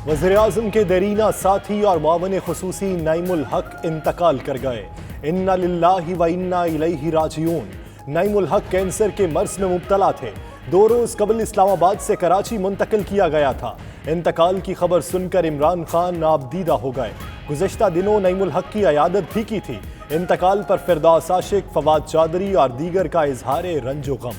وزیر اعظم کے دیرینہ ساتھی اور معاون خصوصی نعیم الحق انتقال کر گئے۔ انا للہ و انا الیہ راجعون۔ نعیم الحق کینسر کے مرض میں مبتلا تھے۔ 2 روز قبل اسلام آباد سے کراچی منتقل کیا گیا تھا۔ انتقال کی خبر سن کر عمران خان نابدیدہ ہو گئے۔ گزشتہ دنوں نعیم الحق کی عیادت بھی کی تھی۔ انتقال پر فردوس عاشق، فواد چودھری اور دیگر کا اظہار رنج و غم۔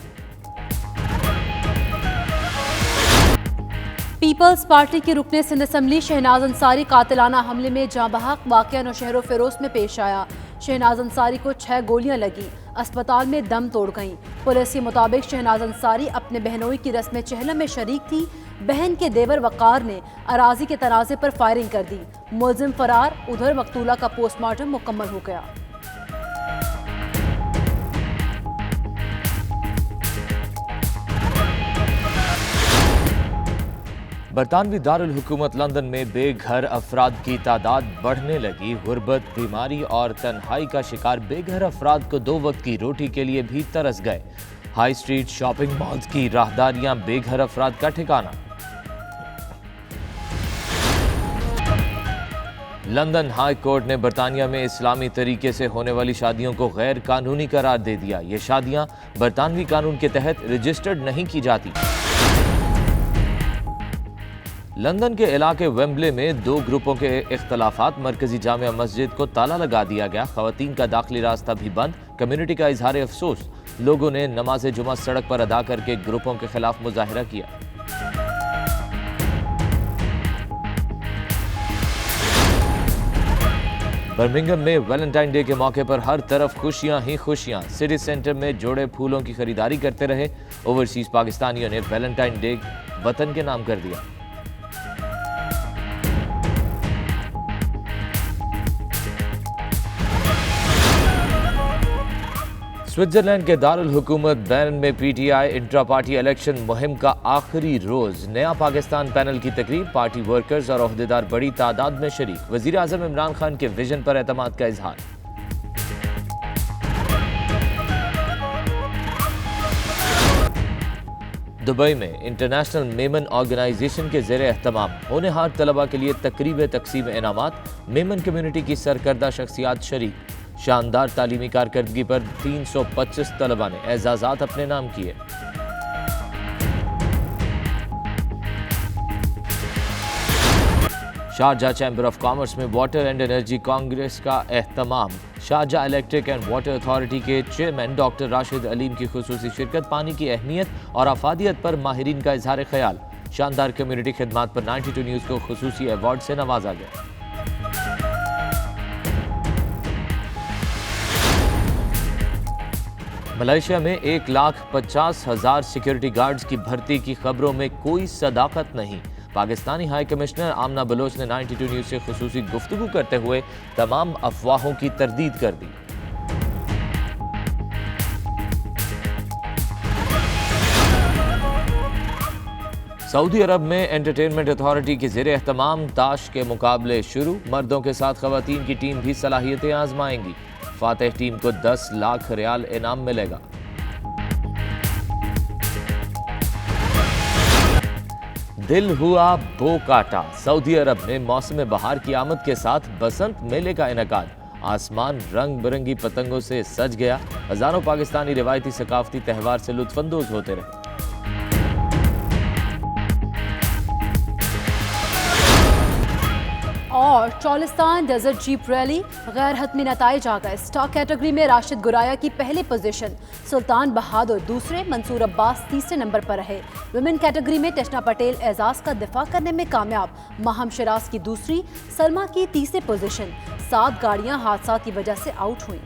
پیپلز پارٹی کی رکن سندھ اسمبلی شہناز انصاری قاتلانہ حملے میں جاں بحق، واقعہ نوشہر و فیروز میں پیش آیا۔ شہناز انصاری کو 6 گولیاں لگیں، اسپتال میں دم توڑ گئیں۔ پولیس کے مطابق شہناز انصاری اپنے بہنوئی کی رسم چہلم میں شریک تھی۔ بہن کے دیور وقار نے اراضی کے تنازع پر فائرنگ کر دی۔ ملزم فرار، ادھر مقتولہ کا پوسٹ مارٹم مکمل ہو گیا۔ برطانوی دارالحکومت لندن میں بے گھر افراد کی تعداد بڑھنے لگی۔ غربت، بیماری اور تنہائی کا شکار بے گھر افراد کو 2 وقت کی روٹی کے لیے بھی ترس گئے۔ ہائی اسٹریٹ شاپنگ مالز کی راہداریاں بے گھر افراد کا ٹھکانہ۔ لندن ہائی کورٹ نے برطانیہ میں اسلامی طریقے سے ہونے والی شادیوں کو غیر قانونی قرار دے دیا۔ یہ شادیاں برطانوی قانون کے تحت رجسٹرڈ نہیں کی جاتی۔ لندن کے علاقے ویمبلے میں 2 گروپوں کے اختلافات، مرکزی جامع مسجد کو تالا لگا دیا گیا، خواتین کا داخلی راستہ بھی بند، کمیونٹی کا اظہار افسوس، لوگوں نے نماز جمعہ سڑک پر ادا کر کے گروپوں کے خلاف مظاہرہ کیا۔ برمنگھم میں ویلنٹائن ڈے کے موقع پر ہر طرف خوشیاں ہی خوشیاں، سٹی سینٹر میں جوڑے پھولوں کی خریداری کرتے رہے۔ اوورسیز پاکستانیوں نے ویلنٹائن ڈے وطن کے نام کر دیا۔ سوئٹزرلینڈ کے دارالحکومت برن میں P T I intra party election مہم کا آخری روز، نیا پاکستان پینل کی تقریب، پارٹی ورکرز اور عہدیدار بڑی تعداد میں شریک، وزیر اعظم عمران خان کے ویژن پر اعتماد کا اظہار۔ دبئی میں انٹرنیشنل میمن آرگنائزیشن کے زیر اہتمام ہونہار طلبہ کے لیے تقریب تقسیم انعامات، میمن کمیونٹی کی سرکردہ شخصیات شریک۔ شاندار تعلیمی کارکردگی پر 325 طلبہ نے اعزازات اپنے نام کیے۔ شارجہ چیمبر آف کامرس میں واٹر اینڈ انرجی کانگریس کا اہتمام، Sharjah Electric and Water authority کے چیئرمین ڈاکٹر راشد علیم کی خصوصی شرکت، پانی کی اہمیت اور افادیت پر ماہرین کا اظہار خیال۔ شاندار کمیونٹی خدمات پر 92 نیوز کو خصوصی ایوارڈ سے نوازا گیا۔ ملائیشیا میں 1,50,000 سیکیورٹی گارڈز کی بھرتی کی خبروں میں کوئی صداقت نہیں۔ پاکستانی ہائی کمشنر آمنہ بلوچ نے 92 نیوز سے خصوصی گفتگو کرتے ہوئے تمام افواہوں کی تردید کر دی۔ سعودی عرب میں انٹرٹینمنٹ اتھارٹی کے زیر اہتمام تاش کے مقابلے شروع، مردوں کے ساتھ خواتین کی ٹیم بھی صلاحیتیں آزمائیں گی۔ فاتح ٹیم کو 10 لاکھ ریال انعام ملے گا۔ دل ہوا بو کاٹا، سعودی عرب میں موسم بہار کی آمد کے ساتھ بسنت میلے کا انعقاد، آسمان رنگ برنگی پتنگوں سے سج گیا، ہزاروں پاکستانی روایتی ثقافتی تہوار سے لطف اندوز ہوتے رہے۔ اور چولستان ڈیزرٹ جیپ ریلی، غیر حتمی نتائج آ گئے۔ سٹاک کیٹیگری میں راشد گرایا کی پہلی پوزیشن، سلطان بہادر دوسرے، منصور عباس تیسرے نمبر پر رہے۔ ویمن کیٹیگری میں ٹشنا پٹیل اعزاز کا دفاع کرنے میں کامیاب، ماہم شراز کی دوسری، سلمہ کی تیسری پوزیشن۔ 7 گاڑیاں حادثات کی وجہ سے آؤٹ ہوئیں۔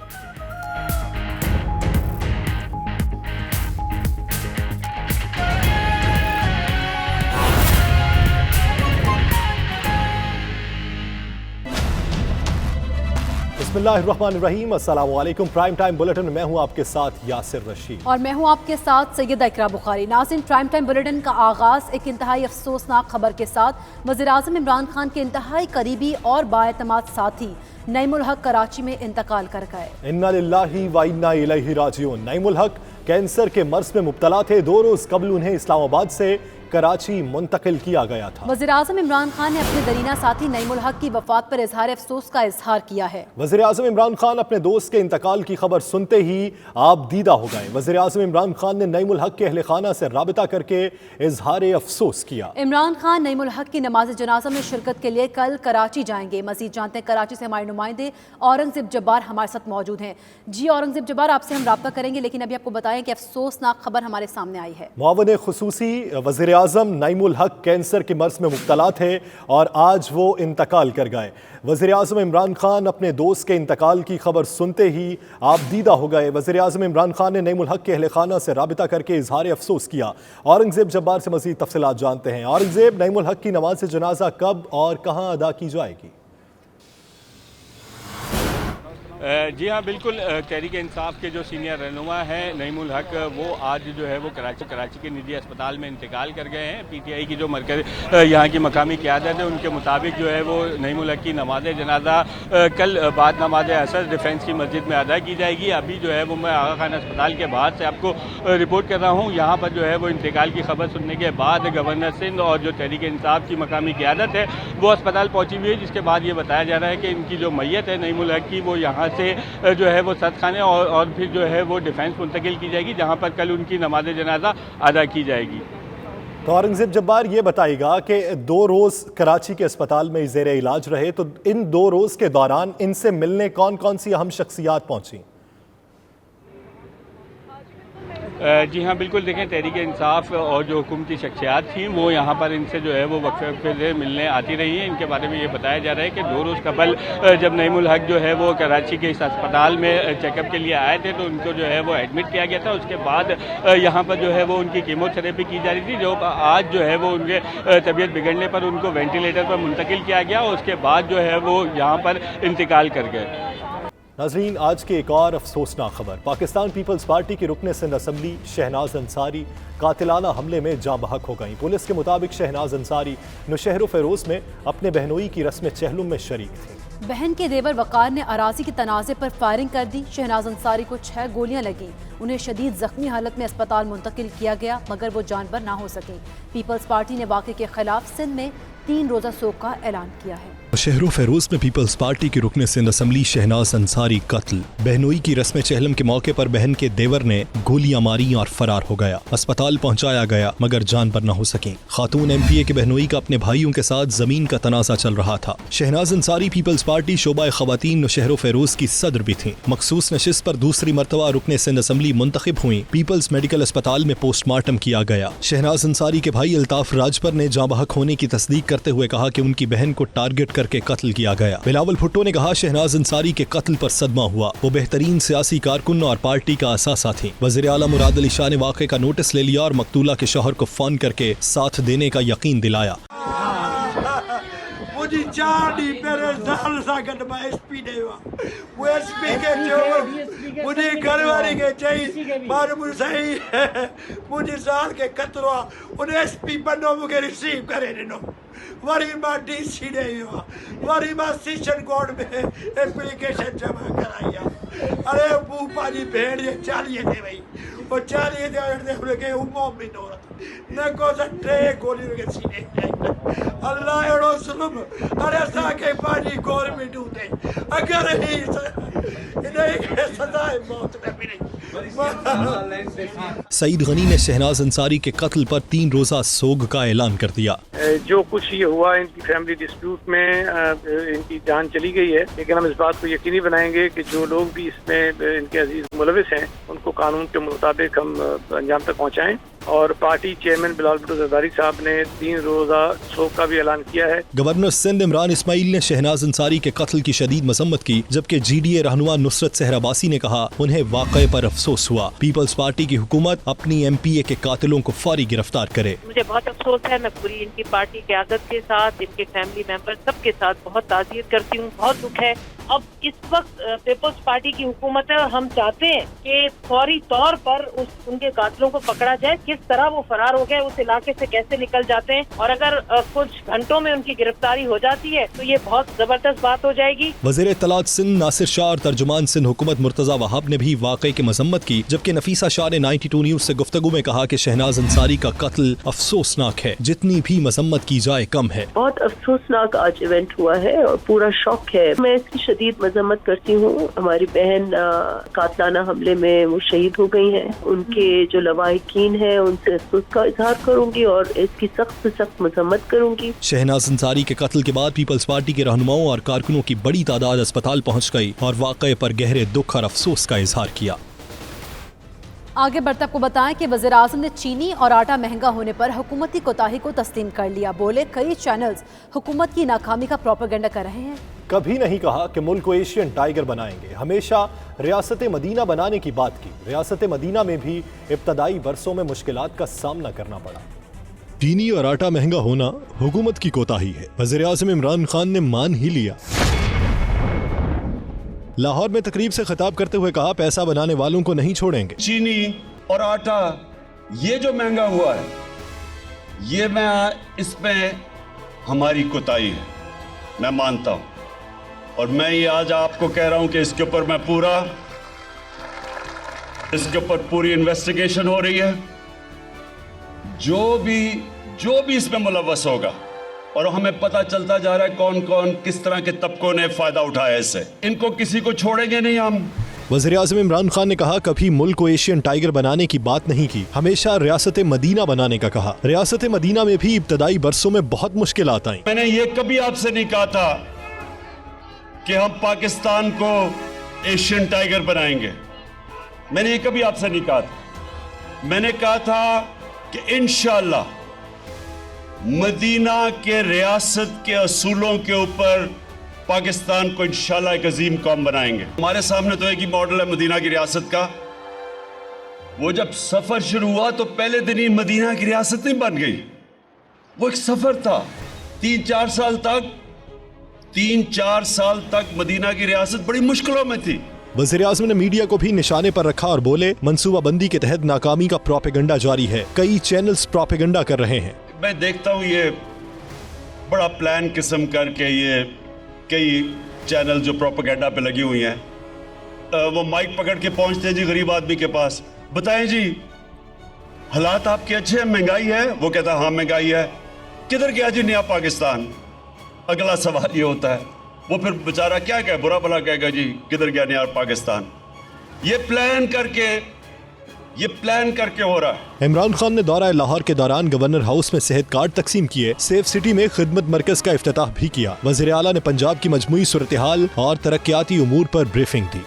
بسم اللہ الرحمن الرحیم، السلام علیکم۔ پرائم ٹائم بلیٹن میں ہوں آپ کے ساتھ یاسر رشید اور میں ہوں آپ کے ساتھ سیدہ اقرا بخاری۔ ناظرین، پرائم ٹائم بلیٹن کا آغاز ایک انتہائی افسوسناک خبر کے ساتھ، وزیر اعظم عمران خان کے انتہائی قریبی اور بااعتماد ساتھی نعیم الحق کراچی میں انتقال کر گئے۔ انا للہ و انا الیہ راجعون۔ نعیم الحق کینسر کے مرض میں مبتلا تھے۔ 2 روز قبل انہیں اسلام آباد سے कराची मुंतकिल किया गया था। वज़ीर-ए-आज़म इमरान खान ने अपने दरीना साथी नईमुल हक की वफात पर इजहार अफसोस का इजहार किया है। वज़ीर-ए-आज़म इमरान खान अपने दोस्त के इंतकाल की खबर सुनते ही आप दीदा हो गए। वज़ीर-ए-आज़म इमरान खान ने नईमुल हक के अहले खाना से राबिता करके इजहार अफसोस किया। इमरान खान नईमुल हक की नमाज जनाजा में शिरकत के लिए कल कराची जाएंगे। मज़ीद जानते हैं कराची से हमारे नुमाइंदे औरंगज़ेब जब्बार हमारे साथ मौजूद हैं। जी औरंगज़ेब जब्बार, आपसे हम राब्ता करेंगे, लेकिन अभी आपको बताएं कि अफसोसनाक खबर हमारे सामने आई है। मुआविन खुसूसी वज़ीर-ए-आज़म नईमुल हक कैंसर के मर्ज़ में मुब्तला थे और आज वो इंतकाल कर गए। वज़ीर-ए-आज़म इमरान खान अपने दोस्त के इंतकाल की खबर सुनते ही आप दीदा हो गए। वज़ीर-ए-आज़म इमरान खान ने नईमुल हक के अहले खाना से राबिता करके इजहार अफसोस किया। औरंगज़ेब जब्बार से मज़ीद तफसीलात जानते हैं। औरंगज़ेब, नईमुल हक की नमाज जनाजा कब और कहाँ अदा की जाएगी? जी हाँ, बिल्कुल। तहरीक इंसाफ के जो सीनियर रहनुमा हैं नईमुल हक, वो आज जो है वो कराची के निजी अस्पताल में इंतकाल कर गए हैं। पीटीआई की जो मरकज़ यहाँ की मकामी क़यादत है उनके मुताबिक जो है वो नईमुल हक की नमाज जनाजा कल बाद नमाज असर डिफेंस की मस्जिद में अदा की जाएगी। अभी जो है वो मैं आगा खान अस्पताल के बाहर से आपको रिपोर्ट कर रहा हूँ। यहाँ पर जो है वो इंतकाल की खबर सुनने के बाद गवर्नर सिंध और जो तहरीक इंसाफ की मकामी क़यादत है वो अस्पताल पहुँची हुई है, जिसके बाद ये बताया जा रहा है कि इनकी जो मैयत है नईमुल हक की वो यहाँ से जो है वो सदखाने और फिर जो है वो डिफेंस मुंतकिल की जाएगी, जहाँ पर कल उनकी नमाज जनाजा अदा की जाएगी। तो औरंगज़ेब जब्बार, ये बताइएगा कि 2 रोज़ कराची के अस्पताल में ज़ेरे इलाज रहे, तो इन 2 रोज़ के दौरान इनसे मिलने कौन कौन सी अहम शख्सियात पहुँची? जी हाँ, बिल्कुल। देखें, तहरीक इंसाफ और जो हुकूमती शख्सियात थी वो यहाँ पर इनसे जो है वो वक्फे से मिलने आती रही हैं। इनके बारे में ये बताया जा रहा है कि 2 रोज़ कबल जब नईमुल हक जो है वो कराची के इस अस्पताल में चेकअप के लिए आए थे तो उनको जो है वो एडमिट किया गया था। उसके बाद यहाँ पर जो है वो उनकी कीमोथेरेपी की जा रही थी, जो आज जो है वो उनके तबीयत बिगड़ने पर उनको वेंटिलेटर पर मुंतकिल किया गया और उसके बाद जो है वो यहाँ पर इंतकाल कर गए। नाज़रीन, आज की एक और अफसोसनाक खबर। पाकिस्तान पीपल्स पार्टी की रुकन सिंध असम्बली शहनाज अंसारी कातिलाना हमले में जाँ बहक हो गईं। पुलिस के मुताबिक शहनाज अंसारी नौशहर फ़िरोज़ में अपने बहनोई की रस्म चहलुम में शरीक थी। बहन के देवर वकार ने अराजी के तनाज़े पर फायरिंग कर दी। शहनाज अंसारी को 6 गोलियां लगीं। उन्हें शदीद जख्मी हालत में अस्पताल मुंतकिल किया गया, मगर वो जानबर ना हो सकें। पीपल्स पार्टी ने वाक़े के खिलाफ सिंध में 3 रोज़ा शोक का ऐलान किया है। शहरों फेरोज में पीपल्स पार्टी की रुकन सिंध असम्बली शहनाज अंसारी कत्ल। बहनोई की रस्म चहलम के मौके पर बहन के देवर ने गोलियां मारी और फरार हो गया। अस्पताल पहुंचाया गया मगर जान पर न हो सकी। खातून एमपीए के बहनोई का अपने भाइयों के साथ जमीन का तनाज़ा चल रहा था। शहनाज अंसारी पीपल्स पार्टी शोबा खवातीन शहरों फेरोज की सदर भी थी। मखसूस नशिस्त पर दूसरी मरतबा रुकन सिंध असम्बली मुंतखब हुई। पीपल्स मेडिकल अस्पताल में पोस्टमार्टम किया गया। शहनाज अंसारी के भाई अल्ताफ राजपर ने जाँ बहक होने की तस्दीक करते हुए कहा कि उनकी बहन को टारगेट करके कत्ल किया गया। बिलावल भुट्टो ने कहा शहनाज अंसारी के कत्ल पर सदमा हुआ। वो बेहतरीन सियासी कारकुन और पार्टी का असासा थी। वज़ीर आला मुराद अली शाह ने वाक़े का नोटिस ले लिया और मकतूला के शौहर को फोन करके साथ देने का यकीन दिलाया। मुझे 4 डी मेरे साल सागत में एसपी देवा वो एसपी के जो मुझे घरवाली के चाहिए मार मुझे सही है मुझे साल के कतरा उन्हें एसपी बनो मुझे रिसीव करे दिनो वारी मां डीसी देवा वारी मां सेशन कोर्ट में एप्लीकेशन जमा कराया। अरे बूपा जी भेड़ ये 40 दे भाई वो 40 दे उनके उम्मों में नोरा न को सट्टे गोली के सीने अल्लाह एड़ो जुल्म अरे साके पाजी गवर्नमेंट होते अगर ही इन्हें सजा मौत न मिले। सईद गनी ने शहनाज अंसारी के कत्ल पर 3 रोज़ा सोग का ऐलान कर दिया। जो कुछ ये हुआ इनकी फैमिली डिस्प्यूट में इनकी जान चली गई है, लेकिन हम इस बात को यकीनी बनाएंगे कि जो लोग भी इसमें इनके अजीज मुलविस हैं उनको कानून के मुताबिक हम अंजाम तक पहुँचाएं। और पार्टी चेयरमैन बिलावल भुट्टो जरदारी साहब ने 3 रोज़ा शोक का भी ऐलान किया है। गवर्नर सिंध इमरान इस्माइल ने शहनाज अंसारी के कत्ल की शदीद मजम्मत की, जबकि GDA रहनुमा नुसरत सहर अब्बासी ने कहा उन्हें वाक़े पर अफसोस हुआ। पीपल्स पार्टी की हुकूमत अपनी MPA के कातिलों को फौरी गिरफ्तार करे। मुझे बहुत अफसोस है, मैं पूरी इनकी पार्टी क़यादत के साथ इनके फैमिली मेंबर सबके साथ बहुत ताज़ियत करती हूँ। बहुत दुख है अब इस वक्त पीपल्स पार्टी की हुकूमत है और हम चाहते हैं कि फौरी तौर पर उनके कातिलों को पकड़ा जाए। किस तरह वो फरार हो गए, उस इलाके से कैसे निकल जाते हैं, और अगर कुछ घंटों में उनकी गिरफ्तारी हो जाती है तो ये बहुत जबरदस्त बात हो जाएगी। वज़ीर इत्तलात सिंध नासिर शाह और तर्जुमान सिंध हुकूमत मुर्तज़ा वहाब ने भी वाक़े की मजम्मत की, जबकि नफीसा शाह ने 92 न्यूज़ से गुफ्तगू में कहा कि शहनाज अंसारी का कत्ल अफसोसनाक है, जितनी भी मजम्मत की जाए कम है। बहुत अफसोसनाक आज इवेंट हुआ है और पूरा शौक है। मैं इसकी शदीद मजम्मत करती हूँ। हमारी बहन कातलाना हमले में वो शहीद हो गई हैं, उनके जो लवाहिकीन हैं उनसे अफसोस का इजहार करूंगी और इसकी सख्त से सख्त मजम्मत करूंगी। शहनाज अंसारी के कत्ल के बाद पीपल्स पार्टी के रहनुमाओं और कारकुनों की बड़ी तादाद अस्पताल पहुँच गई और वाक़े पर गहरे दुख और अफसोस का इजहार किया। आगे बढ़ते आपको बताएं कि वज़ीर आज़म ने चीनी और आटा महंगा होने पर हुकूमती कोताही को तस्लीम कर लिया। बोले कई चैनल्स हुकूमत की नाकामी का प्रोपेगेंडा कर रहे हैं। कभी नहीं कहा कि मुल्क को एशियन टाइगर बनाएंगे, हमेशा रियासत मदीना बनाने की बात की। रियासत मदीना में भी इब्तदाई बरसों में मुश्किलात का सामना करना पड़ा। चीनी और आटा महंगा होना हुकूमत की कोताही है, वज़ीर आज़म इमरान खान ने मान ही लिया। लाहौर में तकरीब से खिताब करते हुए कहा, पैसा बनाने वालों को नहीं छोड़ेंगे। चीनी और आटा ये जो महंगा हुआ है, ये इसमें हमारी कोताही है, मैं मानता हूं, और मैं ये आज आपको कह रहा हूं कि इसके ऊपर पूरी इन्वेस्टिगेशन हो रही है। जो भी इसमें मुलव्वस होगा, और हमें पता चलता जा रहा है कौन कौन किस तरह के तबकों ने फायदा उठाया इससे, इनको किसी को छोड़ेंगे नहीं हम। वज़ीर आज़म इमरान खान ने कहा, कभी मुल्क को एशियन टाइगर बनाने की बात नहीं की, हमेशा रियासत मदीना बनाने का कहा। रियासत मदीना में भी इब्तदाई बरसों में बहुत मुश्किलात आई। मैंने ये कभी आपसे नहीं कहा था कि हम पाकिस्तान को एशियन टाइगर बनाएंगे, मैंने ये कभी आपसे नहीं कहा था। मैंने कहा था कि इंशाअल्लाह मदीना के रियासत के असूलों के ऊपर पाकिस्तान को इंशाल्लाह एक अजीम कौम बनाएंगे। हमारे सामने तो एक ही मॉडल है मदीना की रियासत का। वो जब सफर शुरू हुआ तो पहले दिन ही मदीना की रियासत नहीं बन गई, वो एक सफर था। 3-4 साल तक मदीना की रियासत बड़ी मुश्किलों में थी। वज़ीर आज़म ने मीडिया को भी निशाने पर रखा और बोले, मंसूबाबंदी के तहत नाकामी का प्रोपेगेंडा जारी है, कई चैनल्स प्रोपेगेंडा कर रहे हैं। मैं देखता हूँ ये बड़ा प्लान किस्म करके ये कई चैनल जो प्रोपेगेंडा पे लगी हुई हैं, वो माइक पकड़ के पहुंचते हैं जी गरीब आदमी के पास, बताएं जी हालात आपके अच्छे हैं, महंगाई है? वो कहता है हाँ महंगाई है। किधर गया जी नया पाकिस्तान? अगला सवाल ये होता है, वो फिर बेचारा क्या कहे, बुरा भला कहेगा जी किधर गया नया पाकिस्तान। ये प्लान करके हो रहा है। इमरान खान ने दौरा लाहौर के दौरान गवर्नर हाउस में सेहत कार्ड तकसीम किए, सेफ सिटी में खिदमत मरकज का इफ्तिताह भी किया। वज़ीर आला ने पंजाब की मजमूई सूरत हाल और तरक्याती उमूर पर ब्रीफिंग दी।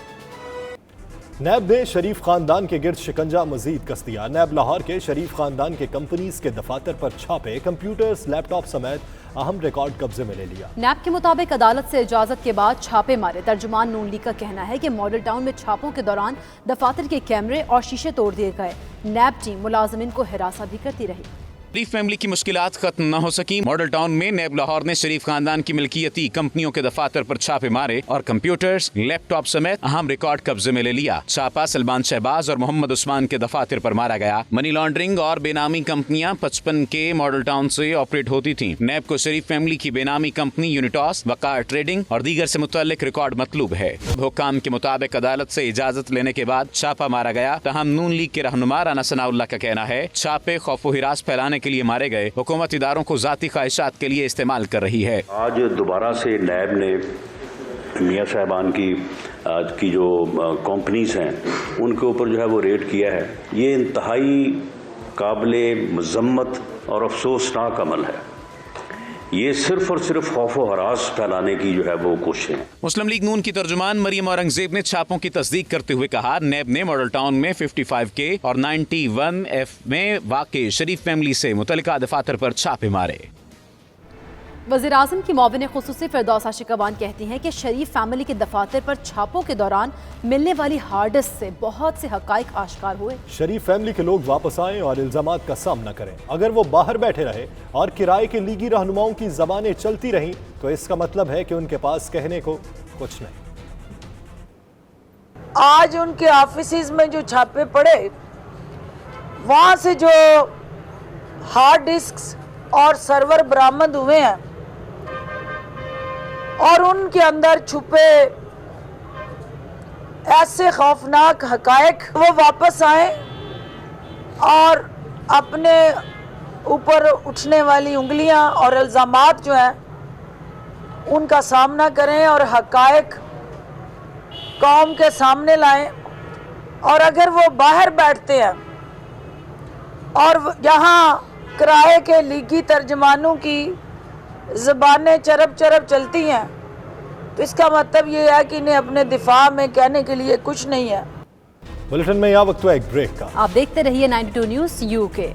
नैब ने शरीफ खानदान के गिर्द शिकंजा मजीद कस दिया। नैब लाहौर के शरीफ खानदान के कंपनीज के दफातर पर छापे, कंप्यूटर्स, लैपटॉप समेत अहम रिकॉर्ड कब्जे में ले लिया। नैब के मुताबिक अदालत से इजाजत के बाद छापे मारे। तर्जुमान नून लीग का कहना है कि मॉडल टाउन में छापों के दौरान दफातर के कैमरे और शीशे तोड़ दिए गए। नैब टीम मुलाजमिन को हिरासा भी करती रही। शरीफ फैमिली की मुश्किलात खत्म न हो सकी। मॉडल टाउन में नैब लाहौर ने शरीफ खानदान की मिल्कियती कंपनियों के दफातर पर छापे मारे और कंप्यूटर्स, लैपटॉप समेत अहम रिकॉर्ड कब्जे में ले लिया। छापा सलमान शहबाज और मोहम्मद उस्मान के दफातर पर मारा गया। मनी लॉन्ड्रिंग और बेनामी कंपनियां 55 के मॉडल टाउन से ऑपरेट होती थीं। नैब को शरीफ फैमिली की बेनामी कंपनी यूनिटॉस, वकार ट्रेडिंग और दीगर से मुतल्लिक रिकॉर्ड मतलूब है। हुक्काम के मुताबिक अदालत से इजाजत लेने के बाद छापा मारा गया। तहम नून लीग के रहनुमा राना सनाउल्लाह का कहना है छापे खौफ व हिरास फैलाने के लिए मारे गए, हुकूमत इदारों को जाती ख्वाहिशात के लिए इस्तेमाल कर रही है। आज दोबारा से नैब ने मियाँ साहबान की जो कंपनीज हैं उनके ऊपर जो है वो रेड किया है। ये इंतहाई काबिले मजम्मत और अफसोसनाक अमल है। ये सिर्फ और सिर्फ खौफ व हरास फैलाने की जो है वो कोशिश है। मुस्लिम लीग नून की तर्जुमान मरियम औरंगजेब ने छापों की तस्दीक करते हुए कहा, नैब ने मॉडल टाउन में 55K और 91F में वाक़े शरीफ फैमिली से मुतल्लिका दफातर पर छापे मारे। वज़ीर आज़म की मुआविन ख़ुसूसी फिरदौस आशिकाबान कहती हैं कि शरीफ फैमिली के दफातर पर छापों के दौरान मिलने वाली हार्ड डिस्क से बहुत से हक़ाइक़ आश्कार हुए। शरीफ फैमिली के लोग वापस आएं और इल्ज़ामात का सामना करें। अगर वो बाहर बैठे रहे और किराए के लीगी रहनुमाओं की ज़बानें चलती रहीं तो इसका मतलब है कि उनके पास कहने को कुछ नहीं। آج ان کے آفیسز میں جو چھاپے پڑے وہاں سے جو ہارڈ ڈسکس اور سرور برآمد ہوئے ہیں اور ان کے اندر چھپے ایسے خوفناک حقائق، وہ واپس آئیں اور اپنے اوپر اٹھنے والی انگلیاں اور الزامات جو ہیں ان کا سامنا کریں اور حقائق قوم کے سامنے لائیں. اور اگر وہ باہر بیٹھتے ہیں اور یہاں کرائے کے لیگی ترجمانوں کی زبانیں چرب چرب چلتی ہیں تو اس کا مطلب یہ ہے کہ انہیں اپنے دفاع میں کہنے کے لیے کچھ نہیں ہے. بلیٹن میں یہاں وقت ہوا ایک بریک کا. آپ دیکھتے رہیے 92 نیوز UK.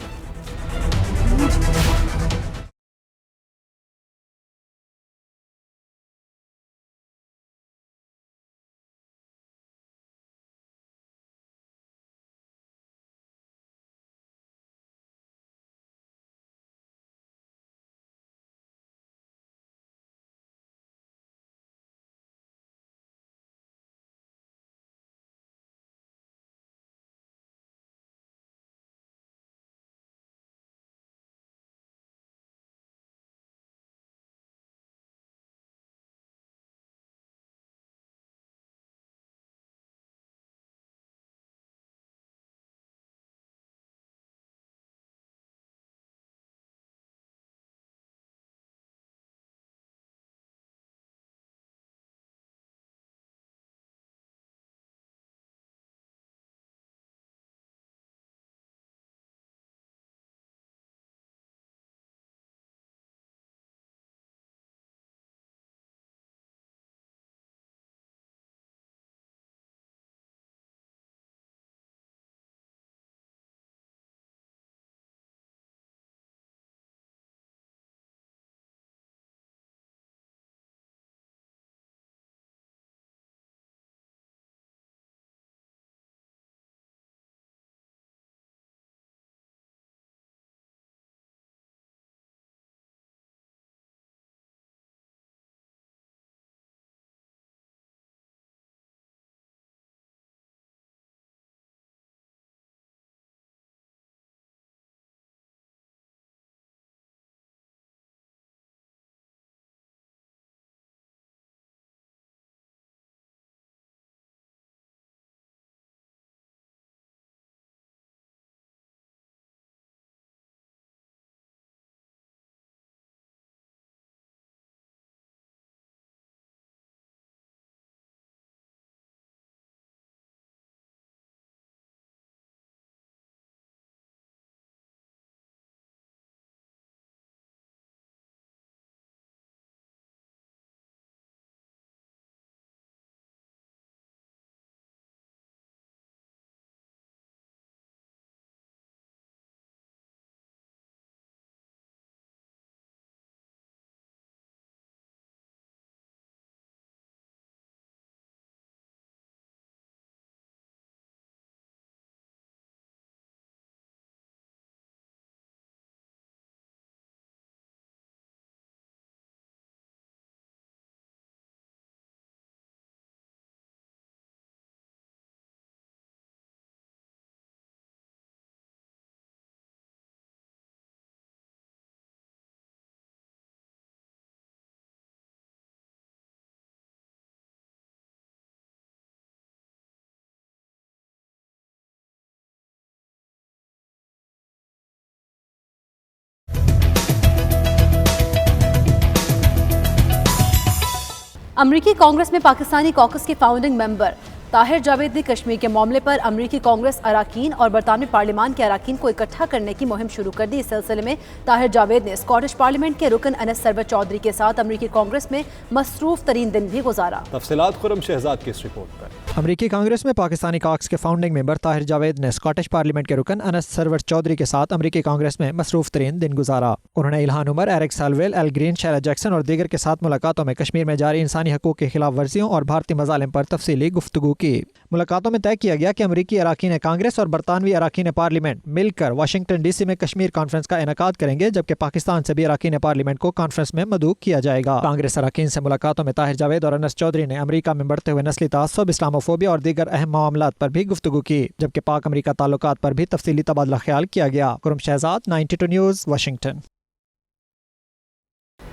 امریکی کانگریس میں پاکستانی کاکس کے فاؤنڈنگ ممبر طاہر جاوید نے کشمیر کے معاملے پر امریکی کانگریس اراکین اور برطانوی پارلیمان کے اراکین کو اکٹھا کرنے کی مہم شروع کر دی. اس سلسلے میں طاہر جاوید نے اسکاٹش پارلیمنٹ کے رکن انس سرور چودھری کے ساتھ امریکی کانگریس میں مصروف ترین دن بھی گزارا. تفصیلات خرم شہزاد کی اس رپورٹ پر. امریکی کانگریس میں پاکستانی کاکس کے فاؤنڈنگ ممبر طاہر جاوید نے اسکاٹش پارلیمنٹ کے رکن انس سرور چودھری کے ساتھ امریکی کانگریس میں مصروف ترین دن گزارا. انہوں نے Ilhan Omar, Eric Swalwell, Al Green, Sheila Jackson اور دیگر کے ساتھ ملاقاتوں میں کشمیر میں جاری انسانی حقوق کی خلاف ورزیوں اور بھارتی مظالم پر تفصیلی گفتگو की। मुलाकातों में तय किया गया कि अमरीकी अरकान कांग्रेस और बरतानवी अरकान पार्लियामेंट मिलकर वाशिंगटन DC में कश्मीर कॉन्फ्रेंस का इनेकाद करेंगे, जबकि पाकिस्तान से भी अरकान पार्लियामेंट को कॉन्फ्रेंस में मदऊ किया जाएगा। कांग्रेस अरकान से मुलाकातों में ताहिर जावेद और अनस चौधरी ने अमरीका में बढ़ते हुए नस्ली तासुब, इस्लामोफोबिया और दीगर अहम मामलात पर भी गुफ्तगू की, जबकि पाक अमरीका ताल्लुकात पर भी तफसीली तबादला ख्याल किया गया। Kurram Shahzad, 92 news, Washington.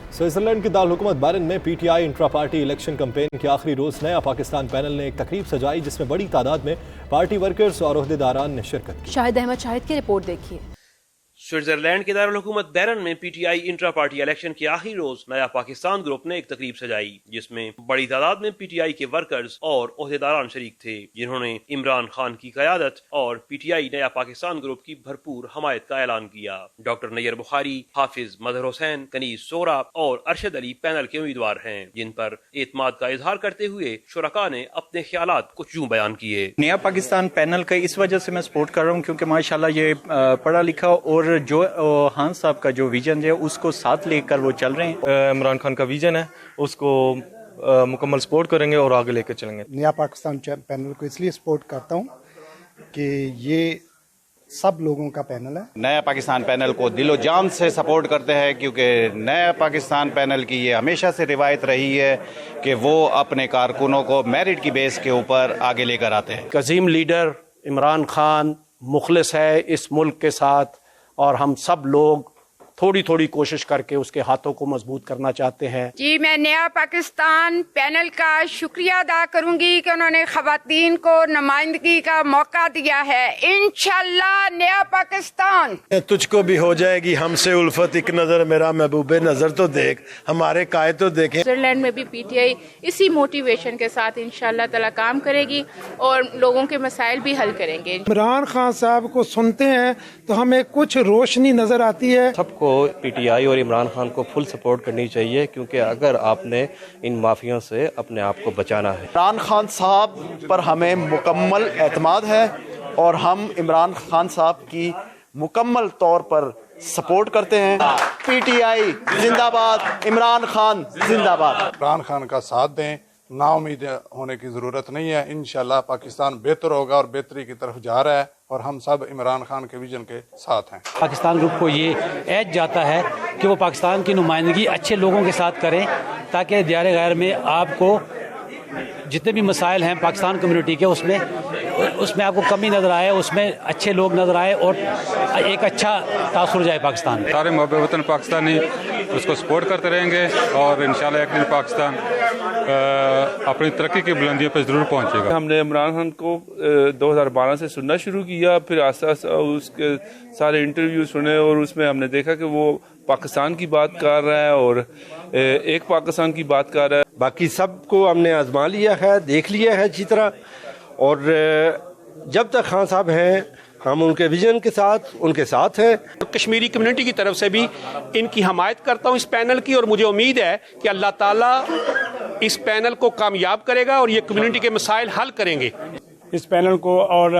Switzerland की दारकूमत बैरन में PTI intra party election campaign के आखिरी रोज नया पाकिस्तान पैनल ने एक तकरीब सजाई, जिसमें बड़ी तादाद में पार्टी वर्कर्स और ओहदेदारान ने शिरकत की। शाहिद अहमद शाहिद की रिपोर्ट देखिए। स्विट्जरलैंड के दारुल-हुकूमत बैरन में PTI इंट्रा पार्टी इलेक्शन के आखिरी रोज नया पाकिस्तान ग्रुप ने एक तकरीब सजाई, जिसमें बड़ी तादाद में PTI के वर्कर्स और ओहदेदारान शरीक थे, जिन्होंने इमरान खान की क़यादत और PTI नया पाकिस्तान ग्रुप की भरपूर हमायत का ऐलान किया। डॉक्टर नैयर बुखारी, हाफिज मदहर हुसैन, कनीज सोरा और अरशद अली पैनल के उम्मीदवार हैं, जिन पर एतमाद का इजहार करते हुए शुरका ने अपने ख्यालात कुछ यूं बयान किए। नया पाकिस्तान पैनल का इस वजह से मैं सपोर्ट कर रहा हूँ क्योंकि माशाल्लाह ये पढ़ा लिखा और जो खान साहब का जो विजन है उसको साथ लेकर वो चल रहे हैं। इमरान खान का विजन है, उसको मुकम्मल सपोर्ट करेंगे और आगे लेकर चलेंगे। नया पाकिस्तान पैनल को इसलिए सपोर्ट करता हूँ कि ये सब लोगों का पैनल है। नया पाकिस्तान पैनल को दिलो जान से सपोर्ट करते हैं क्योंकि नया पाकिस्तान पैनल की ये हमेशा से रिवायत रही है कि वो अपने कारकुनों को मेरिट की बेस के ऊपर आगे लेकर आते हैं। अजीम लीडर इमरान खान मुखलिस है इस मुल्क के साथ और हम सब लोग थोड़ी थोड़ी कोशिश करके उसके हाथों को मजबूत करना चाहते हैं। जी, मैं नया पाकिस्तान पैनल का शुक्रिया अदा करूंगी कि उन्होंने खवातीन को नुमाइंदगी का मौका दिया है। इंशाल्लाह नया पाकिस्तान तुझको भी हो जाएगी हमसे उल्फत, एक नजर मेरा महबूबे नजर तो देख, हमारे कायद तो देखें। स्विट्जरलैंड में भी PTI इसी मोटिवेशन के साथ इंशाल्लाह ताला काम करेगी और लोगों के मसाइल भी हल करेंगे। इमरान खान साहब को सुनते हैं तो हमें कुछ रोशनी नजर आती है। सबको PTI और इमरान खान को फुल सपोर्ट करनी चाहिए क्योंकि अगर आपने इन माफियों से अपने आप को बचाना है। इमरान खान साहब पर हमें मुकम्मल एतमाद है और हम इमरान खान साहब की मुकम्मल तौर पर सपोर्ट करते हैं। PTI जिंदाबाद, इमरान खान जिंदाबाद। इमरान खान का साथ दें, नाउमीद होने की जरूरत नहीं है। इंशाल्लाह पाकिस्तान बेहतर होगा और बेहतरी की तरफ जा रहा है और हम सब इमरान खान के विजन के साथ हैं। पाकिस्तान ग्रुप को ये ऐज जाता है कि वो पाकिस्तान की नुमाइंदगी अच्छे लोगों के साथ करें ताकि दियारे गैर में आपको जितने भी मसाइल हैं पाकिस्तान कम्युनिटी के उसमें आपको कमी नजर आए, उसमें अच्छे लोग नजर आए और एक अच्छा तासुर जाए पाकिस्तान। सारे मुहब्बत वतन पाकिस्तानी उसको सपोर्ट करते रहेंगे और इंशाल्लाह एक दिन पाकिस्तान अपनी तरक्की की बुलंदियों पर जरूर पहुंचेगा। हमने इमरान खान को 2012 से सुनना शुरू किया, फिर आस्ते आस्ते उसके सारे इंटरव्यू सुने और उसमें हमने देखा कि वो पाकिस्तान की बात कर रहा है और एक पाकिस्तान की बात कर रहा है। बाकी सबको हमने आजमा लिया है, देख लिया है अच्छी तरह, और जब तक खान साहब हैं हम उनके विजन के साथ उनके साथ हैं। कश्मीरी कम्युनिटी की तरफ से भी इनकी हमायत करता हूँ इस पैनल की और मुझे उम्मीद है कि अल्लाह ताला इस पैनल को कामयाब करेगा और ये कम्युनिटी के मसाइल हल करेंगे। इस पैनल को और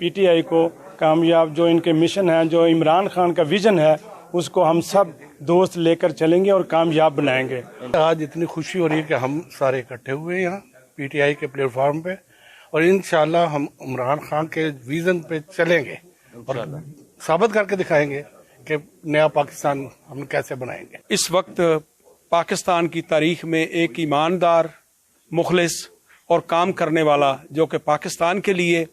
PTI को कामयाब जो इनके मिशन है, जो इमरान खान का विजन है, उसको हम सब दोस्त लेकर चलेंगे और कामयाब बनाएंगे। आज इतनी खुशी हो रही है कि हम सारे इकट्ठे हुए हैं यहाँ PTI के प्लेटफॉर्म पे और इंशाल्लाह हम इमरान खान के विजन पे चलेंगे और साबित करके दिखाएंगे कि नया पाकिस्तान हम कैसे बनाएंगे। इस वक्त पाकिस्तान की तारीख में एक ईमानदार, मुखलिस और काम करने वाला, जो कि पाकिस्तान के लिए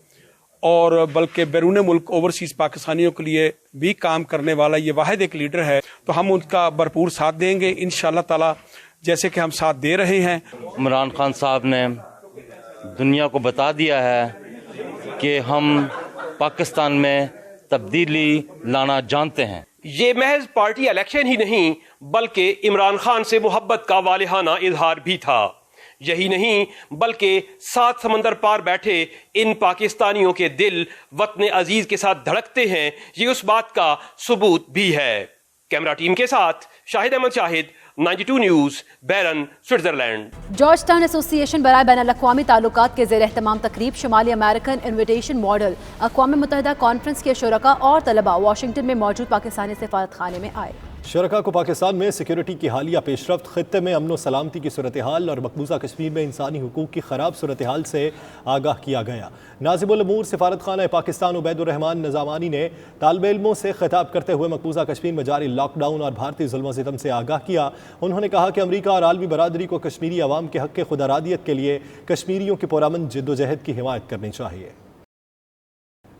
और बल्कि बैरून मुल्क ओवरसीज पाकिस्तानियों के लिए भी काम करने वाला ये वाहिद एक लीडर है, तो हम उनका भरपूर साथ देंगे इंशाअल्लाह ताला, जैसे कि हम साथ दे रहे हैं। इमरान खान साहब ने दुनिया को बता दिया है कि हम पाकिस्तान में तब्दीली लाना जानते हैं। ये महज पार्टी इलेक्शन ही नहीं बल्कि इमरान खान से मोहब्बत का वालिहाना इजहार भी था। यही नहीं बल्कि 7 समंदर पार बैठे इन पाकिस्तानियों के दिल वतन अजीज के साथ धड़कते हैं, ये उस बात का सबूत भी है। कैमरा टीम के साथ शाहिद अहमद शाहिद, 92 न्यूज़, बैरन, स्विट्जरलैंड। जॉर्ज टाउन एसोसिएशन बराए बैनुल-अक़वामी ताल्लुकात के ज़ेर एहतमाम तकरीब शुमाली अमेरिकन इन्विटेशन मॉडल अक़वाम मुत्तहिदा कॉन्फ्रेंस के शुरका और तलबा वाशिंगटन में मौजूद पाकिस्तानी सफारत खाने में आए। शरका को पाकिस्तान में सिक्योरिटी की हालिया पेशरफ्त, खित्ते में अमन व सलामती की सूरत हाल और मकबूजा कश्मीर में इंसानी हुकूक की ख़राब सूरत हाल से आगाह किया गया। नाज़िमुल अमूर सिफारत खाना पाकिस्तान उबैदुर रहमान निज़ामानी ने तालिब इल्मों से खिताब करते हुए मकबूजा कश्मीर में जारी लॉकडाउन और भारतीय जुल्म सितम से आगाह किया। उन्होंने कहा कि अमरीका और आलमी बरादरी को कश्मीरी अवाम के हक़ खुदरादियत के लिए कश्मीरियों की पुरअमन जिद्दोजहद की हिमायत करनी चाहिए।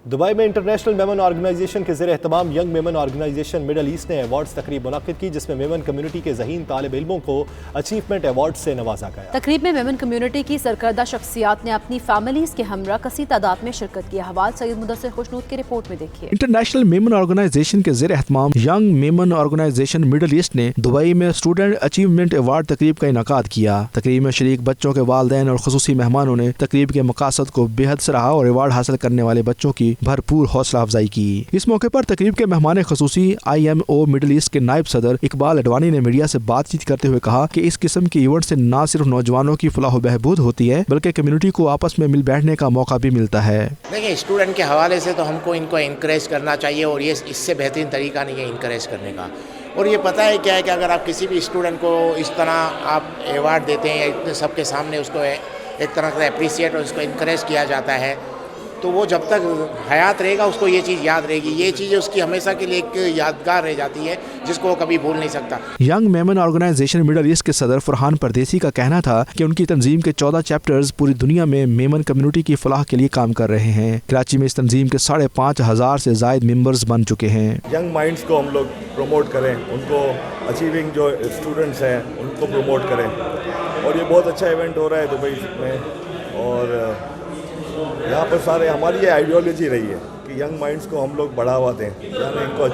दुबई में इंटरनेशनल मेमन ऑर्गेनाइजेशन के ज़ेर एहतमाम Young Memon organisation middle East ने अवार्ड्स तकरीब मुनक्किद की, जिसमें मेमन कम्युनिटी के ज़हीन तालिब इल्मों को अचीवमेंट अवार्ड से नवाजा गया। तकरीब में मेमन कम्युनिटी की सरकर्दा शख्सियात ने अपनी फैमिलीज के हमरा कसी तादाद में शिरकत की। हवाल सैयद मुदस्सिर खुशनूद की रिपोर्ट में देखिए। इंटरनेशनल मेमन ऑर्गेनाइजेशन के ज़ेर एहतमाम Young Memon organisation middle East ने दुबई में स्टूडेंट अचीवमेंट अवार्ड तकरीब का इनाकाद किया। तकरीब में शरीक बच्चों के वालिदैन और खुसूसी मेहमानों ने तकरीब के मकासद को बेहद सराहा और अवार्ड हासिल करने वाले बच्चों की भरपूर हौसला अफजाई की। इस मौके पर तकरीब के मेहमान खुसूसी IMO मिडल ईस्ट के नायब सदर इकबाल अडवाणी ने मीडिया से बातचीत करते हुए कहा कि इस किस्म के इवेंट से न सिर्फ नौजवानों की फलाह बहबूद होती है बल्कि कम्युनिटी को आपस में मिल बैठने का मौका भी मिलता है। देखिए, स्टूडेंट के हवाले से तो हमको इनको इंकरेज करना चाहिए और ये इससे बेहतरीन तरीका नहीं है इंकरेज करने का। और ये पता है क्या है कि अगर आप किसी भी स्टूडेंट को इस तरह आप अवार्ड देते हैं या इतने सबके सामने उसको एक तरह से अप्रिसिएट और उसको इंकरेज किया जाता है तो वो जब तक हयात रहेगा उसको ये चीज़ याद रहेगी। ये चीज़ उसकी हमेशा के लिए एक यादगार रह जाती है जिसको वो कभी भूल नहीं सकता। Young Memon organisation middle east के सदर फरहान परदेसी का कहना था कि उनकी तंजीम के 14 चैप्टर्स पूरी दुनिया में मेमन कम्युनिटी की फलाह के लिए काम कर रहे हैं। कराची में इस तंजीम के 5,500 से ज़ायद मेंबर्स बन चुके हैं। यंग माइंड्स को हम लोग प्रमोट करें, उनको अचीविंग जो स्टूडेंट्स हैं उनको प्रमोट करें और ये बहुत अच्छा इवेंट हो रहा है दुबई में। और यहाँ पर सारे हमारी ये आइडियोलॉजी रही है कि यंग माइंड्स को हम लोग बढ़ावा दें, यानी इनको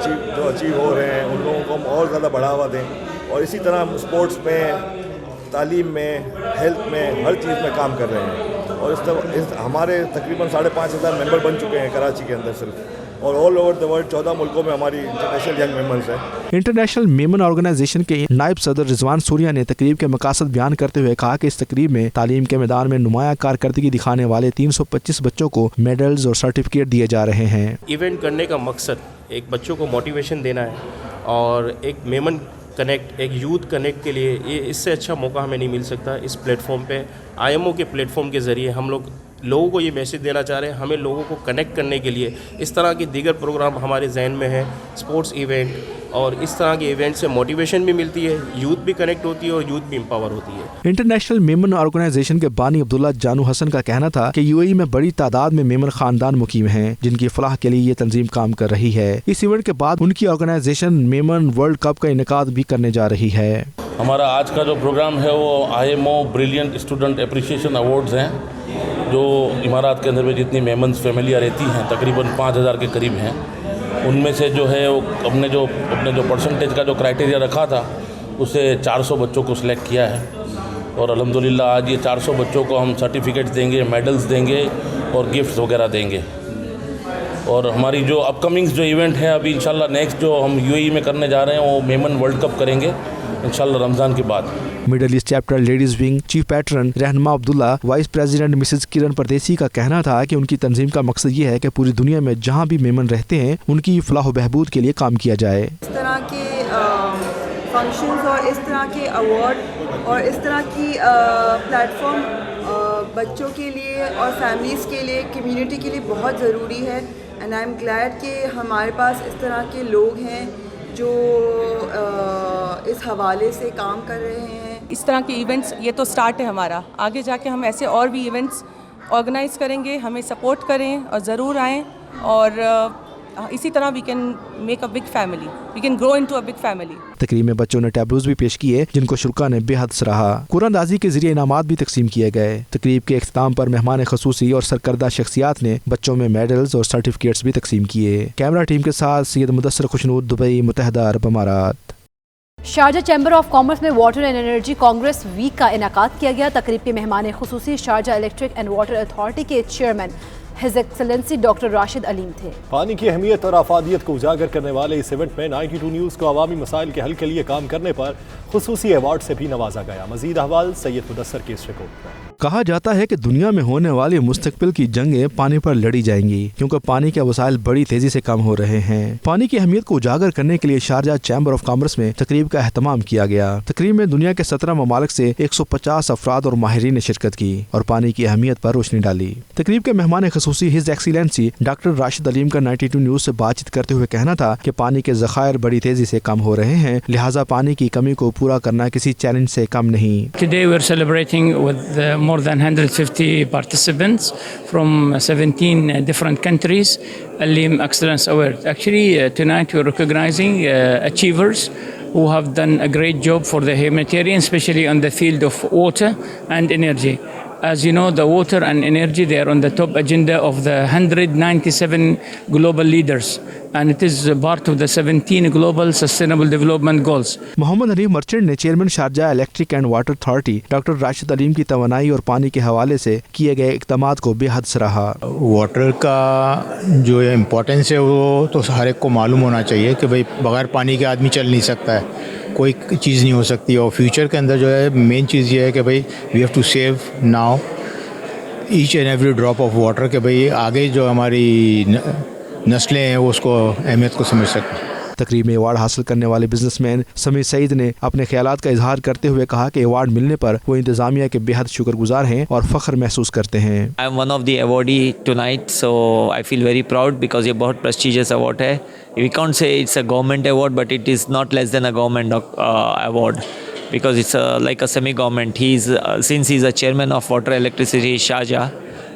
अचीव हो रहे हैं उन लोगों को हम और ज़्यादा बढ़ावा दें और इसी तरह हम स्पोर्ट्स में, तालीम में, हेल्थ में, हर चीज़ में काम कर रहे हैं। और इस हमारे तकरीबन 5,500 मेंबर बन चुके हैं कराची के अंदर सिर्फ, और ऑल ओवर द वर्ल्ड 14 मुल्कों में हमारी इंटरनेशनल यंग मेंबर्स हैं। इंटरनेशनल मेमन ऑर्गेनाइजेशन के नायब सदर रिजवान सूर्या ने तकरीब के मकासद बयान करते हुए कहा कि इस तकरीब में तालीम के मैदान में नुमाया कारकर्दगी दिखाने वाले 325 बच्चों को मेडल्स और सर्टिफिकेट दिए जा रहे हैं। इवेंट करने का मकसद एक बच्चों को मोटिवेशन देना है और एक मेमन कनेक्ट, एक यूथ कनेक्ट के लिए ये इससे अच्छा मौका हमें नहीं मिल सकता। इस प्लेटफॉर्म पे IMO के प्लेटफॉर्म के ज़रिए हम लोग लोगों को ये मैसेज देना चाह रहे हैं, हमें लोगों को कनेक्ट करने के लिए इस तरह के दीगर प्रोग्राम हमारे जहन में है, स्पोर्ट्स इवेंट, और इस तरह के इवेंट से मोटिवेशन भी मिलती है, यूथ भी कनेक्ट होती है और यूथ भी एम्पावर होती है। इंटरनेशनल मेमन ऑर्गेनाइजेशन के बानी अब्दुल्ला जानू हसन का कहना था कि UAE में बड़ी तादाद में मेमन खानदान मुकीम हैं जिनकी फलाह के लिए ये तंजीम काम कर रही है। इस इवेंट के बाद उनकी ऑर्गेनाइजेशन मेमन वर्ल्ड कप का इनेकाद भी करने जा रही है। हमारा आज का जो प्रोग्राम है वो IMO brilliant student appreciation awards हैं जो इमारात के अंदर में जितनी मेमन्स फैमिलियाँ रहती हैं तकरीबन 5,000 के करीब हैं। उनमें से जो है वो अपने जो परसेंटेज का जो क्राइटेरिया रखा था उसे 400 बच्चों को सिलेक्ट किया है और अल्हम्दुलिल्लाह आज ये 400 बच्चों को हम सर्टिफिकेट्स देंगे, मेडल्स देंगे और गिफ्ट्स वगैरह देंगे। और हमारी जो अपकमिंग जो इवेंट है अभी इंशाल्लाह नेक्स्ट जो हम UAE में करने जा रहे हैं वो मेमन वर्ल्ड कप करेंगे इंशाल्लाह रमज़ान के बाद। Middle east chapter ladies wing chief pattern रहनुमा अब्दुल्ला, वाइस प्रेसिडेंट मिसेज किरण परदेसी का कहना था कि उनकी तंजीम का मकसद ये है कि पूरी दुनिया में जहाँ भी मेमन रहते हैं उनकी फलाह बहबूद के लिए काम किया जाए। इस तरह के फंक्शंस और इस तरह के अवार्ड और इस तरह की प्लेटफॉर्म बच्चों के लिए और फैमिलीज़ के लिए, कम्युनिटी के लिए बहुत ज़रूरी है। एंड आई एम ग्लैड कि हमारे पास इस तरह के लोग हैं जो इस हवाले से काम कर रहे हैं। इस तरह के इवेंट्स ये तो स्टार्ट है हमारा, आगे जाके हम ऐसे और भी इवेंट्स ऑर्गेनाइज़ करेंगे। हमें सपोर्ट करें और ज़रूर आएँ और इसी तरह we can make a big family, we can grow into a big family. तकरीब में बच्चों ने टैबलूज भी पेश किए जिनको शुरा ने बेहद सराहा। कुरानदाजी के जरिए इनामात भी तकसीम किए गए। तकरीब के इख्तिताम पर मेहमान खसूसी और सरकर्दा शख्सियात ने बच्चों में मेडल्स और सर्टिफिकेट्स भी तकसीम किए। कैमरा टीम के साथ सैयद मुदस्सिर खुशनूद, दुबई, मुत्तहिदा अरब अमारात। शारजा चैम्बर ऑफ कॉमर्स में Water and Energy Congress Week का इनेकाद किया गया। तकरीब के मेहमान खुसूसी Sharjah Electric and Water Authority के chairman His Excellency doctor Rashid Aleem थे। पानी की अहमियत और आफादियत को उजागर करने वाले इस इवेंट में 92 न्यूज़ को अवामी मसाइल के हल के लिए काम करने पर खुसूसी अवार्ड से भी नवाजा गया। मजीद अहवाल सैयद मुदस्सिर की इस रिपोर्ट में। کہا جاتا ہے کہ دنیا میں ہونے والی مستقبل کی جنگیں پانی پر لڑی جائیں گی کیونکہ پانی کے وسائل بڑی تیزی سے کم ہو رہے ہیں۔ پانی کی اہمیت کو اجاگر کرنے کے لیے شارجہ چیمبر آف کامرس میں تقریب کا اہتمام کیا گیا۔ تقریب میں دنیا کے 17 ممالک سے 150 افراد اور ماہرین نے شرکت کی اور پانی کی اہمیت پر روشنی ڈالی۔ تقریب کے مہمان خصوصی ہز ایکسیلنسی ڈاکٹر راشد علیم کا 92 نیوز سے بات چیت کرتے ہوئے کہنا تھا کہ پانی کے ذخائر بڑی تیزی سے کم ہو رہے ہیں، لہٰذا پانی کی کمی کو پورا کرنا کسی چیلنج سے کم نہیں۔ Today we're celebrating with more than 150 participants from 17 different countries, Alim Excellence Award. Actually, tonight we're recognizing achievers who have done a great job for the humanitarian, especially on the field of water and energy. As you know, the water and energy, they are on the top agenda of the 197 global leaders, and it is part of the 17 global sustainable development goals. Muhammad Hanif Merchant نے chairman Sharjah Electric and Water Authority doctor Rashid Aleem کی توانائی اور پانی کے حوالے سے کیے گئے اقدامات کو بے حد سراہا۔ واٹر کا جو امپورٹنس ہے وہ تو ہر ایک کو معلوم ہونا چاہیے کہ بھائی بغیر پانی کے آدمی چل نہیں سکتا ہے، کوئی چیز نہیں ہو سکتی، اور فیوچر کے اندر جو ہے مین چیز یہ ہے کہ بھائی we have to save now each and every drop of water, کہ بھائی آگے جو ہماری نسلیں ہیں وہ اس کو اہمیت کو سمجھ سکیں۔ تقریب میں ایوارڈ حاصل کرنے والے بزنس مین سمیع سعید نے اپنے خیالات کا اظہار کرتے ہوئے کہا کہ ایوارڈ ملنے پر وہ انتظامیہ کے بے حد شکر گزار ہیں اور فخر محسوس کرتے ہیں۔ I am one of the awardee tonight, so I feel very proud because یہ بہت prestigious award ہے۔ We can't say it's a government award, but it is not less than a government award because it's like a semi-government. Since he's a chairman of Water Electricity Sharjah,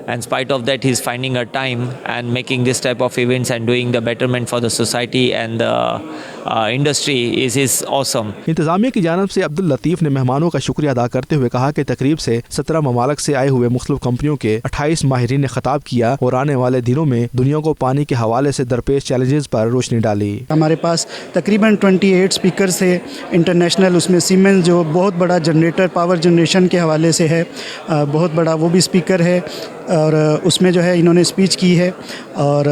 and in spite of that he's finding a time and making this type of events and doing the betterment for the society and the industry is awesome. انتظامیہ کی جانب سے عبداللطیف نے مہمانوں کا شکریہ ادا کرتے ہوئے کہا کہ تقریب سے 17 ممالک سے آئے ہوئے مختلف کمپنیوں کے 28 ماہرین نے خطاب کیا اور آنے والے دنوں میں دنیا کو پانی کے حوالے سے درپیش چیلنجز پر روشنی ڈالی۔ ہمارے پاس تقریباً 28 اسپیکرز تھے انٹرنیشنل، اس میں سیمنز جو بہت بڑا جنریٹر پاور جنریشن کے حوالے سے ہے، بہت بڑا وہ بھی اسپیکر ہے، اور اس میں جو ہے انہوں نے اسپیچ کی ہے، اور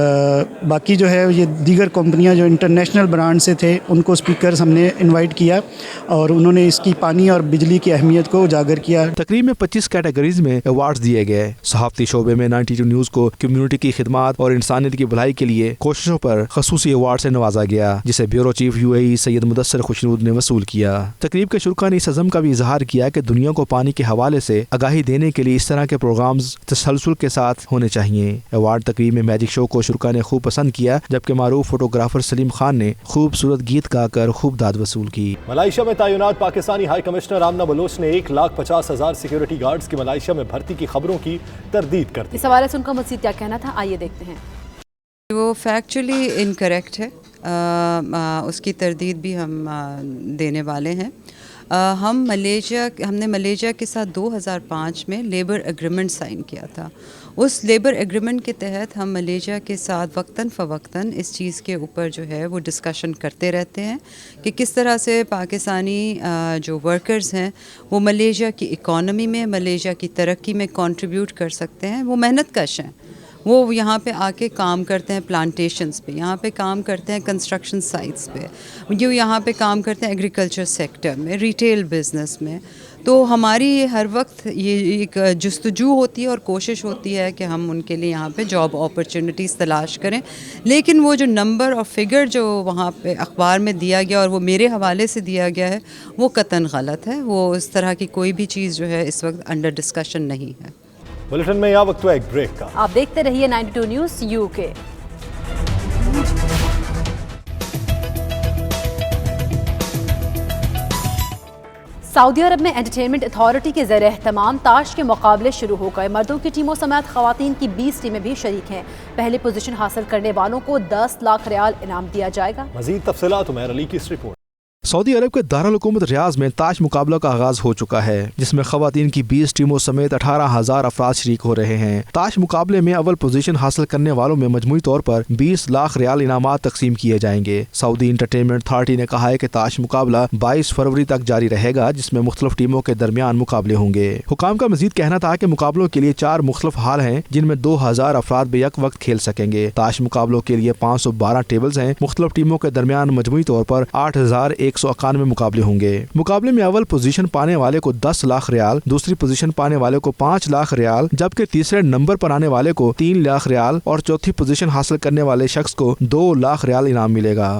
باقی جو ہے یہ دیگر کمپنیاں جو انٹرنیشنل برانڈ سے تھے ان کو اسپیکرز ہم نے انوائٹ کیا اور انہوں نے اس کی پانی اور بجلی کی اہمیت کو اجاگر کیا۔ تقریب میں 25 کیٹیگریز میں ایوارڈز دیے گئے۔ صحافتی شعبے میں 92 نیوز کو کمیونٹی کی خدمات اور انسانیت کی بھلائی کے لیے کوششوں پر خصوصی ایوارڈ سے نوازا گیا، جسے بیورو چیف UAE سید مدثر خوشنود نے وصول کیا۔ تقریب کے شرکاء نے اس عزم کا بھی اظہار کیا کہ دنیا کو پانی کے حوالے سے آگاہی دینے کے لیے اس طرح کے پروگرامز تسلسل کے ساتھ ہونے چاہیے۔ ایوارڈ تقریب میں میجک شو کو شرکاء نے خوب پسند کیا، جبکہ معروف فوٹوگرافر سلیم خان نے خوبصورت گیت گا کر خوب داد وصول کی۔ ملائیشیا میں تعینات پاکستانی ہائی کمشنر آمنہ بلوچ نے 1,50,000 سیکیورٹی گارڈز کی ملائیشیا میں بھرتی کی خبروں کی تردید کر دی۔ اس حوالے سے ان کا مزید کیا کہنا تھا، آئیے دیکھتے ہیں۔ وہ فیکچولی انکریکٹ ہے، اس کی تردید بھی ہم دینے والے ہیں۔ ہم نے ملیشیا کے ساتھ 2005 میں لیبر ایگریمنٹ سائن کیا تھا۔ اس لیبر ایگریمنٹ کے تحت ہم ملیشیا کے ساتھ وقتاً فوقتاً اس چیز کے اوپر جو ہے وہ ڈسکشن کرتے رہتے ہیں کہ کس طرح سے پاکستانی جو ورکرز ہیں وہ ملیشیا کی اکانومی میں، ملیشیا کی ترقی میں کنٹریبیوٹ کر سکتے ہیں۔ وہ محنت کش ہیں، وہ یہاں پہ آ کے کام کرتے ہیں پلانٹیشنز پہ، یہاں پہ کام کرتے ہیں کنسٹرکشن سائٹس پہ، جو یہاں پہ کام کرتے ہیں ایگریکلچر سیکٹر میں، ریٹیل بزنس میں۔ تو ہماری ہر وقت یہ ایک جستجو ہوتی ہے اور کوشش ہوتی ہے کہ ہم ان کے لیے یہاں پہ جاب اپرچونٹیز تلاش کریں، لیکن وہ جو نمبر اور فگر جو وہاں پہ اخبار میں دیا گیا اور وہ میرے حوالے سے دیا گیا ہے وہ قطعاً غلط ہے۔ وہ اس طرح کی کوئی بھی چیز جو ہے اس وقت انڈر ڈسکشن نہیں ہے۔ بلیٹن میں یا وقت ہوا ایک بریک کا۔ آپ دیکھتے رہیے 92 نیوز UK۔ سعودی عرب میں انٹرٹینمنٹ اتھارٹی کے زیر اہتمام تاش کے مقابلے شروع ہو گئے۔ مردوں کی ٹیموں سمیت خواتین کی 20 ٹیمیں بھی شریک ہیں۔ پہلے پوزیشن حاصل کرنے والوں کو 10 لاکھ ریال انعام دیا جائے گا۔ مزید تفصیلات عمیر علی کی اس رپورٹ۔ سعودی عرب کے دارالحکومت ریاض میں تاش مقابلہ کا آغاز ہو چکا ہے، جس میں خواتین کی 20 ٹیموں سمیت 18,000 افراد شریک ہو رہے ہیں۔ تاش مقابلے میں اول پوزیشن حاصل کرنے والوں میں مجموعی طور پر 20 لاکھ ریال انعامات تقسیم کیے جائیں گے۔ سعودی انٹرٹینمنٹ اتھارٹی نے کہا ہے کہ تاش مقابلہ 22 فروری تک جاری رہے گا، جس میں مختلف ٹیموں کے درمیان مقابلے ہوں گے۔ حکام کا مزید کہنا تھا کہ مقابلوں کے لیے 4 مختلف ہال ہیں، جن میں 2000 افراد بے یک وقت کھیل سکیں گے۔ تاش مقابلوں کے لیے 512 ٹیبلز ہیں۔ مختلف ٹیموں کے درمیان مجموعی طور پر 191 मुकाबले होंगे। मुकाबले में अव्वल पोजीशन पाने वाले को 10 लाख रियाल, दूसरी पोजीशन पाने वाले को 5 लाख रियाल, जबकि तीसरे नंबर पर आने वाले को 3 लाख रियाल और चौथी पोजीशन हासिल करने वाले शख्स को 2 लाख रियाल इनाम मिलेगा।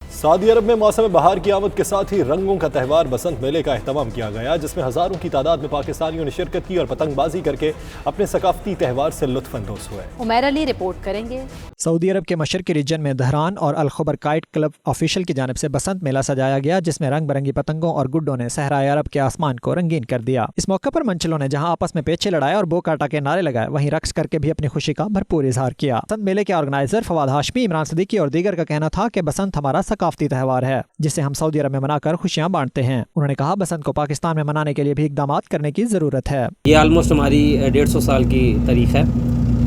सऊदी अरब में मौसम बहार की आमद के साथ ही रंगों का त्यौहार बसंत मेले का अहतमाम किया गया, जिसमें हजारों की तादाद में पाकिस्तानियों ने शिरकत की और पतंगबाजी करके अपने सकाफती त्यौहार से लुत्फ अंदोज हुए। उमैर अली रिपोर्ट करेंगे। सऊदी अरब के मशरकी रीजन में दहरान और अल खुबर काइट क्लब ऑफिशियल की जानिब से बसंत मेला सजाया गया, जिसमें रंग बिरंगी पतंगों और गुड्डों ने सहराए अरब के आसमान को रंगीन कर दिया। इस मौके पर मंचलों ने जहां आपस में पेचे लड़ाए और बोकाटा के नारे लगाए, वहीं रक्स करके भी अपनी खुशी का भरपूर इजहार किया। बसंत मेले के ऑर्गेनाइजर फवाद हाशमी, इमरान सिद्दीकी और दीगर का कहना था कि बसंत हमारा सकाफती त्यौहार है जिसे हम सऊदी अरब में मनाकर खुशियां बांटते हैं। उन्होंने कहा बसंत को पाकिस्तान में मनाने के लिए भी इकदाम करने की ज़रूरत है। ये ऑलमोस्ट हमारी 150 साल की तारीख है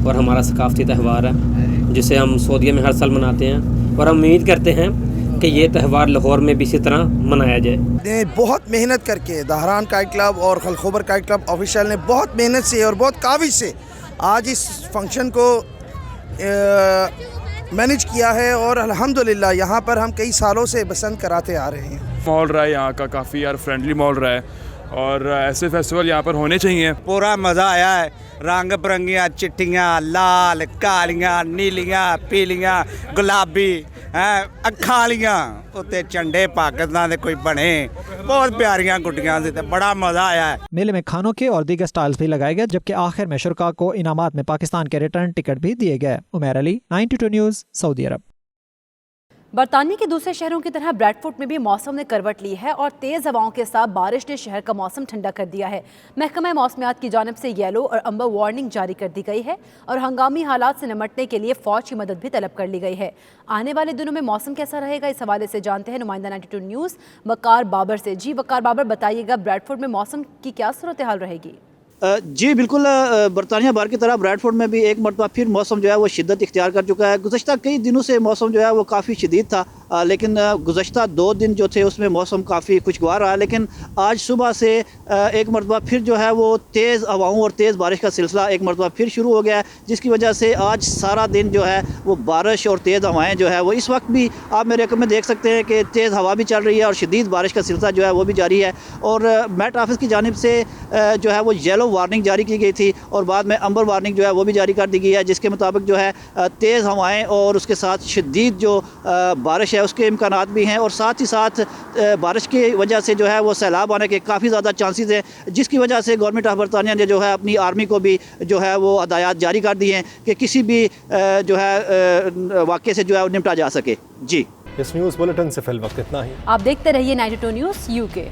और हमारा सकाफती त्यौहार है जिसे हम सऊदी में हर साल मनाते हैं और हम उम्मीद करते हैं कि ये त्यौहार लाहौर में भी इसी तरह मनाया जाए। बहुत मेहनत करके दहरान काइट क्लब और अल खुबर काइट क्लब ऑफिशियल ने बहुत मेहनत से और बहुत काविश से आज इस फंक्शन को मैनेज किया है और अल्हम्दुलिल्लाह यहाँ पर हम कई सालों से बसंत कराते आ रहे हैं। माहौल रहा है यहाँ का, काफ़ी यार फ्रेंडली माहौल रहा है और ऐसे फेस्टिवल यहाँ पर होने चाहिए। पूरा मज़ा आया है, रंग बिरंगियाँ चिट्टियाँ, लाल कालियाँ नीलियाँ पीलियाँ गुलाबी अखालियाँ उत्ते झंडे पाकिस्तान दे कोई बने, बहुत प्यारियां गुड्डियां से, बड़ा मजा आया है। मेले में खानों के और दीगर स्टॉल्स भी लगाए गए, जबकि आखिर में शुरका को इनामात में पाकिस्तान के रिटर्न टिकट भी दिए गए। उमैर अली, 92 न्यूज़, सऊदी अरब। बरतानिया के दूसरे शहरों की तरह ब्रैडफोर्ड में भी मौसम ने करवट ली है और तेज़ हवाओं के साथ बारिश ने शहर का मौसम ठंडा कर दिया है। महकमा मौसमियात की जानिब से येलो और अंबर वार्निंग जारी कर दी गई है और हंगामी हालात से निपटने के लिए फ़ौज की मदद भी तलब कर ली गई है। आने वाले दिनों में मौसम कैसा रहेगा, इस हवाले से जानते हैं नुमाइंदा 92 न्यूज़ वकार बाबर से। जी वकार बाबर, बताइएगा ब्रैडफोर्ड में मौसम की क्या सूरत हाल रहेगी? जी बिल्कुल, बरतानिया बार की तरह ब्रैडफोर्ड में भी एक मरतबा फिर मौसम जो है वो शिद्दत इख्तियार कर चुका है। गुज़श्ता कई दिनों से मौसम जो है वो काफ़ी शदीद था, लेकिन गुज़श्ता 2 दिन जो थे उसमें मौसम काफ़ी खुशगवार रहा, लेकिन आज सुबह से एक मरतबा फिर जो है वो तेज़ हवाओं और तेज़ बारिश का सिलसिला एक मरतबा फिर शुरू हो गया है, जिसकी वजह से आज सारा दिन जो है वो बारिश और तेज़ हवाएँ जो है वो इस वक्त भी आप मेरे रकम में देख सकते हैं कि तेज़ हवा भी चल रही है और शदीद बारिश का सिलसिला जो है वो भी जारी है। और मेट ऑफिस की जानिब से जो है वो येलो वार्निंग जारी की गई थी और बाद में अंबर वार्निंग जो है वो भी जारी कर दी गई है, जिसके मुताबिक जो है तेज़ हवाएं और उसके साथ शदीद जो बारिश है उसके इम्कानात भी हैं और साथ ही साथ बारिश की वजह से जो है वो सैलाब आने के काफ़ी ज़्यादा चांसेस हैं, जिसकी वजह से गवर्नमेंट ऑफ बरतानिया ने जो है अपनी आर्मी को भी जो है वो हदायत जारी कर दी हैं कि किसी भी जो है वाक़े से जो है निपटा जा सके। जी, इस न्यूज़ बुलेटिन से फिल वक्त इतना ही। आप देखते रहिए 92 न्यूज़ UK।